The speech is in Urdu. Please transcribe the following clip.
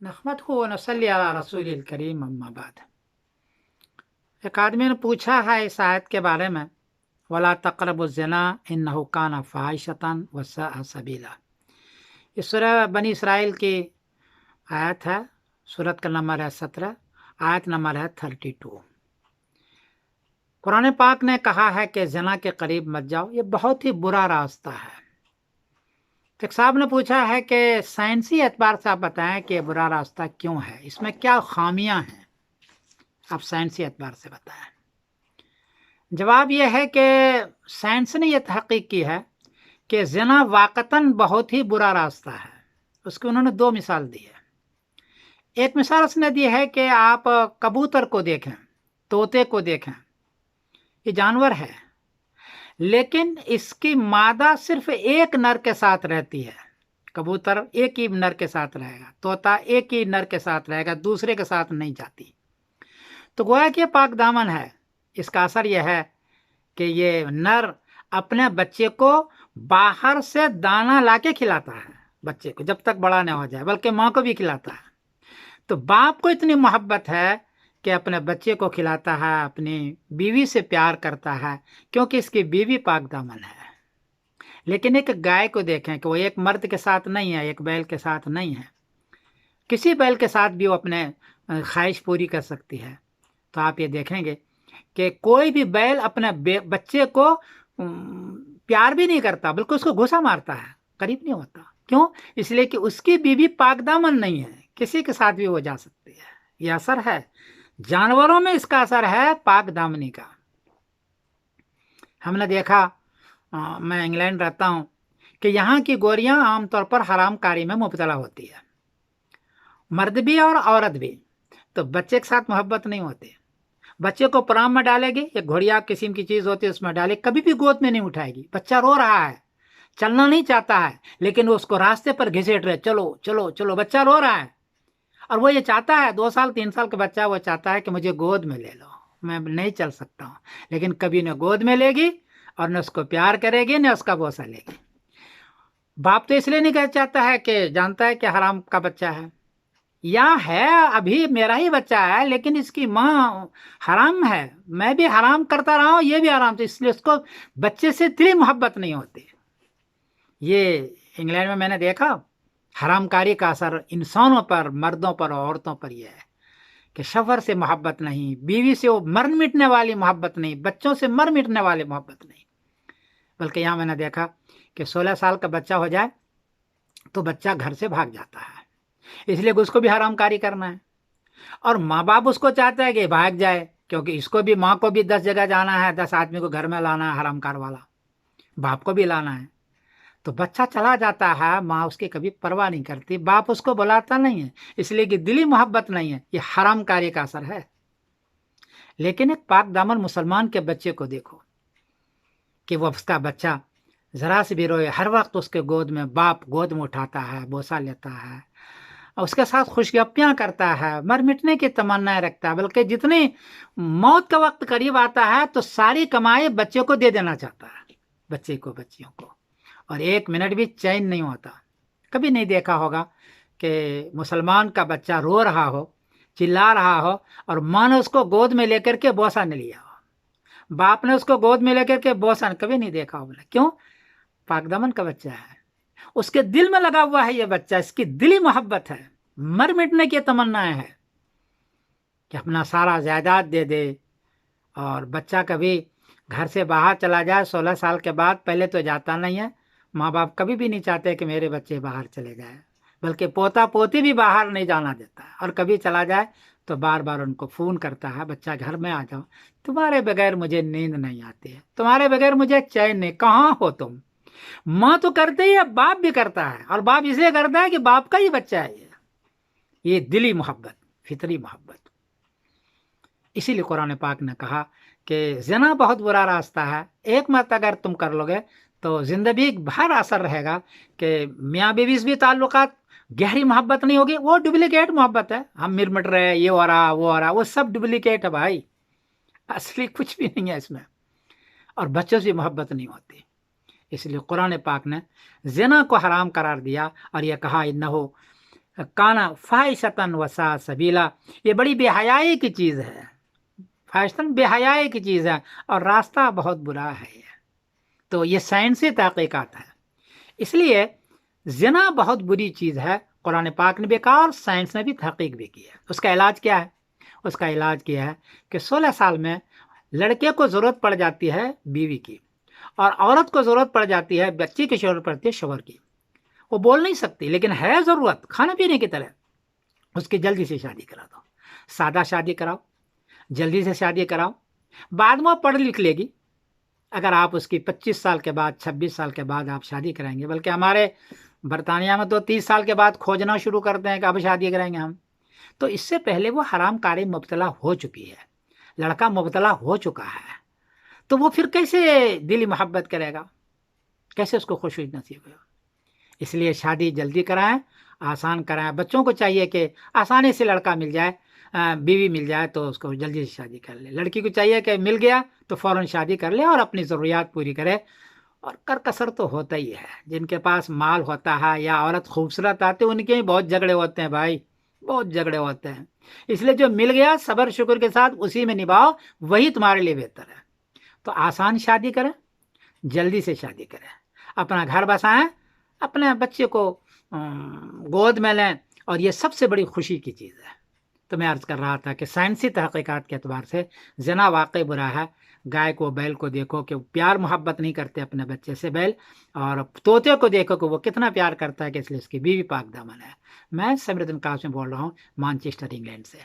نحمدہ و نصلی علی رسول الکریم اما بعد۔ ایک آدمی نے پوچھا ہے اس آیت کے بارے میں، ولا تقربوا الزنا انہ کان فاحشۃ وساء سبیلا۔ یہ سورہ بنی اسرائیل کی آیت ہے، سورت کا نمبر ہے 17، آیت نمبر ہے 32۔ قرآن پاک نے کہا ہے کہ زنا کے قریب مت جاؤ، یہ بہت ہی برا راستہ ہے۔ ایک صاحب نے پوچھا ہے کہ سائنسی اعتبار سے آپ بتائیں کہ یہ برا راستہ کیوں ہے، اس میں کیا خامیاں ہیں، آپ سائنسی اعتبار سے بتائیں۔ جواب یہ ہے کہ سائنس نے یہ تحقیق کی ہے کہ زنا واقعتاً بہت ہی برا راستہ ہے۔ اس کی انہوں نے 2 مثال دی ہے۔ ایک مثال اس نے دی ہے کہ آپ کبوتر کو دیکھیں، طوطے کو دیکھیں، یہ جانور ہے لیکن اس کی مادہ صرف ایک نر کے ساتھ رہتی ہے۔ کبوتر ایک ہی نر کے ساتھ رہے گا، طوطا ایک ہی نر کے ساتھ رہے گا، دوسرے کے ساتھ نہیں جاتی۔ تو گویا کہ یہ پاک دامن ہے۔ اس کا اثر یہ ہے کہ یہ نر اپنے بچے کو باہر سے دانہ لا کے کھلاتا ہے، بچے کو جب تک بڑا نہ ہو جائے، بلکہ ماں کو بھی کھلاتا ہے۔ تو باپ کو اتنی محبت ہے کہ اپنے بچے کو کھلاتا ہے، اپنی بیوی سے پیار کرتا ہے، کیونکہ اس کی بیوی پاک دامن ہے۔ لیکن ایک گائے کو دیکھیں کہ وہ ایک مرد کے ساتھ نہیں ہے، ایک بیل کے ساتھ نہیں ہے، کسی بیل کے ساتھ بھی وہ اپنے خواہش پوری کر سکتی ہے۔ تو آپ یہ دیکھیں گے کہ کوئی بھی بیل اپنے بچے کو پیار بھی نہیں کرتا، بلکہ اس کو گھوسا مارتا ہے، قریب نہیں ہوتا۔ کیوں؟ اس لیے کہ اس کی بیوی پاک دامن نہیں ہے، کسی کے ساتھ بھی وہ جا سکتی ہے۔ یہ اثر ہے جانوروں میں، اس کا اثر ہے پاک دامنی کا۔ ہم نے دیکھا، میں انگلینڈ رہتا ہوں، کہ یہاں کی گوریاں عام طور پر حرام کاری میں مبتلا ہوتی ہے، مرد بھی اور عورت بھی۔ تو بچے کے ساتھ محبت نہیں ہوتی، بچے کو پرام میں ڈالے گی، ایک گھڑیا قسم کی چیز ہوتی ہے اس میں ڈالے، کبھی بھی گود میں نہیں اٹھائے گی۔ بچہ رو رہا ہے، چلنا نہیں چاہتا ہے، لیکن وہ اس کو راستے پر گھسیٹ رہے، چلو چلو چلو، بچہ رو رہا ہے اور وہ یہ چاہتا ہے، 2 سال 3 سال کا بچہ وہ چاہتا ہے کہ مجھے گود میں لے لو، میں نہیں چل سکتا ہوں۔ لیکن کبھی نہ گود میں لے گی اور نہ اس کو پیار کرے گی، نہ اس کا بوسہ لے گی۔ باپ تو اس لیے نہیں چاہتا ہے کہ جانتا ہے کہ حرام کا بچہ ہے، یا ہے ابھی میرا ہی بچہ ہے لیکن اس کی ماں حرام ہے، میں بھی حرام کرتا رہا ہوں، یہ بھی حرام تھا، اس لیے اس کو بچے سے اتنی محبت نہیں ہوتی۔ یہ انگلینڈ میں نے دیکھا، حرام کاری کا اثر انسانوں پر، مردوں پر، عورتوں پر یہ ہے کہ شوہر سے محبت نہیں، بیوی سے وہ مر مٹنے والی محبت نہیں، بچوں سے مر مٹنے والی محبت نہیں۔ بلکہ یہاں میں نے دیکھا کہ 16 سال کا بچہ ہو جائے تو بچہ گھر سے بھاگ جاتا ہے، اس لیے کہ اس کو بھی حرام کاری کرنا ہے، اور ماں باپ اس کو چاہتا ہے کہ بھاگ جائے، کیونکہ اس کو بھی، ماں کو بھی 10 جگہ جانا ہے، 10 آدمی کو گھر میں لانا ہے حرام کار والا، باپ کو بھی لانا ہے۔ تو بچہ چلا جاتا ہے، ماں اس کی کبھی پرواہ نہیں کرتی، باپ اس کو بلاتا نہیں ہے، اس لیے کہ دلی محبت نہیں ہے۔ یہ حرام کاری کا اثر ہے۔ لیکن ایک پاک دامن مسلمان کے بچے کو دیکھو کہ وہ، اس کا بچہ ذرا سے بھی روئے، ہر وقت اس کے گود میں، باپ گود میں اٹھاتا ہے، بوسہ لیتا ہے، اور اس کے ساتھ خوشگپیاں کرتا ہے، مر مٹنے کی تمنا رکھتا ہے، بلکہ جتنی موت کا وقت قریب آتا ہے تو ساری کمائی بچے کو دے دینا چاہتا ہے، بچے کو، بچیوں کو، اور 1 منٹ بھی چین نہیں ہوتا۔ کبھی نہیں دیکھا ہوگا کہ مسلمان کا بچہ رو رہا ہو، چلا رہا ہو، اور ماں نے اس کو گود میں لے کر کے بوسہ نہیں لیا ہو، باپ نے اس کو گود میں لے کر کے بوسہ، کبھی نہیں دیکھا ہوگا۔ کیوں؟ پاک دامن کا بچہ ہے، اس کے دل میں لگا ہوا ہے یہ بچہ، اس کی دلی محبت ہے، مر مٹنے کی تمنا ہے کہ اپنا سارا جائیداد دے دے۔ اور بچہ کبھی گھر سے باہر چلا جائے 16 سال کے بعد، پہلے تو جاتا نہیں ہے، ماں باپ کبھی بھی نہیں چاہتے کہ میرے بچے باہر چلے جائے، بلکہ پوتا پوتی بھی باہر نہیں جانا دیتا ہے، اور کبھی چلا جائے تو بار بار ان کو فون کرتا ہے، بچہ گھر میں آ جاؤ، تمہارے بغیر مجھے نیند نہیں آتی ہے، تمہارے بغیر مجھے چین نہیں، کہاں ہو تم؟ ماں تو کرتے ہی ہے، باپ بھی کرتا ہے، اور باپ اس لیے کرتا ہے کہ باپ کا ہی بچہ ہے یہ دلی محبت، فطری محبت۔ اسی لیے قرآن پاک نے کہا کہ زنا بہت برا راستہ ہے، ایک مرتبہ اگر تم کر لو گے تو زندگی بھر اثر رہے گا کہ میاں بیوی سے بھی تعلقات، گہری محبت نہیں ہوگی، وہ ڈپلیکیٹ محبت ہے، ہم مر مٹ رہے ہیں، یہ ہو رہا وہ ہو رہا، وہ سب ڈپلیکیٹ ہے بھائی، اصلی کچھ بھی نہیں ہے اس میں۔ اور بچوں سے محبت نہیں ہوتی، اس لیے قرآن پاک نے زنا کو حرام قرار دیا، اور یہ کہا انہو کانا فاحشتن وساء سبیلا، یہ بڑی بے حیائی کی چیز ہے، فاحشتن بے حیائی کی چیز ہے اور راستہ بہت برا ہے۔ تو یہ سائنسی تحقیقات ہے، اس لیے زنا بہت بری چیز ہے، قرآن پاک نے بھی کہا اور سائنس نے بھی تحقیق بھی کی ہے۔ اس کا علاج کیا ہے؟ اس کا علاج کیا ہے کہ 16 سال میں لڑکے کو ضرورت پڑ جاتی ہے بیوی کی، اور عورت کو ضرورت پڑ جاتی ہے، بچی کی ضرورت پڑتی ہے شوہر کی۔ وہ بول نہیں سکتی لیکن ہے ضرورت کھانے پینے کی طرح، اس کی جلدی سے شادی کرا دو، سادہ شادی کراؤ، جلدی سے شادی کراؤ، بعد میں وہ پڑھ لکھ لے گی۔ اگر آپ اس کی 25 سال کے بعد 26 سال کے بعد آپ شادی کرائیں گے، بلکہ ہمارے برطانیہ میں تو 30 سال کے بعد کھوجنا شروع کرتے ہیں کہ اب شادی کرائیں گے ہم، تو اس سے پہلے وہ حرام کاری مبتلا ہو چکی ہے، لڑکا مبتلا ہو چکا ہے، تو وہ پھر کیسے دلی محبت کرے گا، کیسے اس کو خوشی نصیب ہوگا؟ اس لیے شادی جلدی کرائیں، آسان کرائیں۔ بچوں کو چاہیے کہ آسانی سے لڑکا مل جائے، بیوی مل جائے تو اس کو جلدی سے شادی کر لے۔ لڑکی کو چاہیے کہ مل گیا تو فوراً شادی کر لے اور اپنی ضروریات پوری کرے۔ اور کسر تو ہوتا ہی ہے، جن کے پاس مال ہوتا ہے یا عورت خوبصورت آتے ان کے ہی بہت جھگڑے ہوتے ہیں بھائی، بہت جھگڑے ہوتے ہیں۔ اس لیے جو مل گیا صبر شکر کے ساتھ اسی میں نبھاؤ، وہی تمہارے لیے بہتر ہے۔ تو آسان شادی کریں، جلدی سے شادی کریں، اپنا گھر بسائیں، اپنے بچے کو گود میں لیں، اور یہ سب سے بڑی خوشی کی چیز ہے۔ تو میں عرض کر رہا تھا کہ سائنسی تحقیقات کے اعتبار سے زنا واقعی برا ہے۔ گائے کو بیل کو دیکھو کہ پیار محبت نہیں کرتے اپنے بچے سے بیل، اور طوطے کو دیکھو کہ وہ کتنا پیار کرتا ہے، کہ اس لیے اس کی بیوی پاک دامن ہے۔ میں سمردن قاسم بول رہا ہوں، مانچسٹر انگلینڈ سے۔